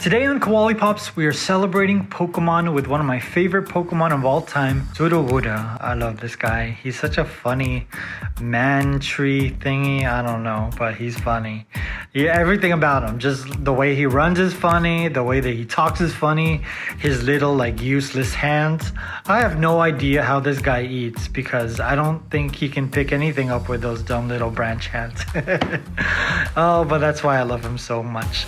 Today on Koali Pops, we are celebrating Pokemon with one of my favorite Pokemon of all time, Sudowoodo. I love this guy. He's such a funny man tree thingy. I don't know, but he's funny. Yeah, everything about him. Just the way he runs is funny. The way that he talks is funny. His little useless hands. I have no idea how this guy eats because I don't think he can pick anything up with those dumb little branch hands. Oh, but that's why I love him so much.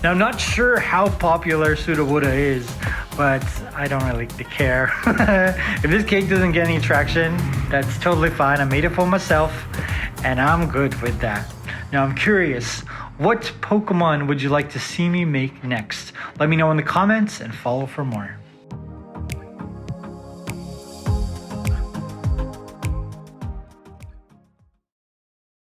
Now, I'm not sure how popular Sudowoodo is, but I don't really care. If this cake doesn't get any traction, that's totally fine. I made it for myself, and I'm good with that. Now, I'm curious, what Pokemon would you like to see me make next? Let me know in the comments and follow for more.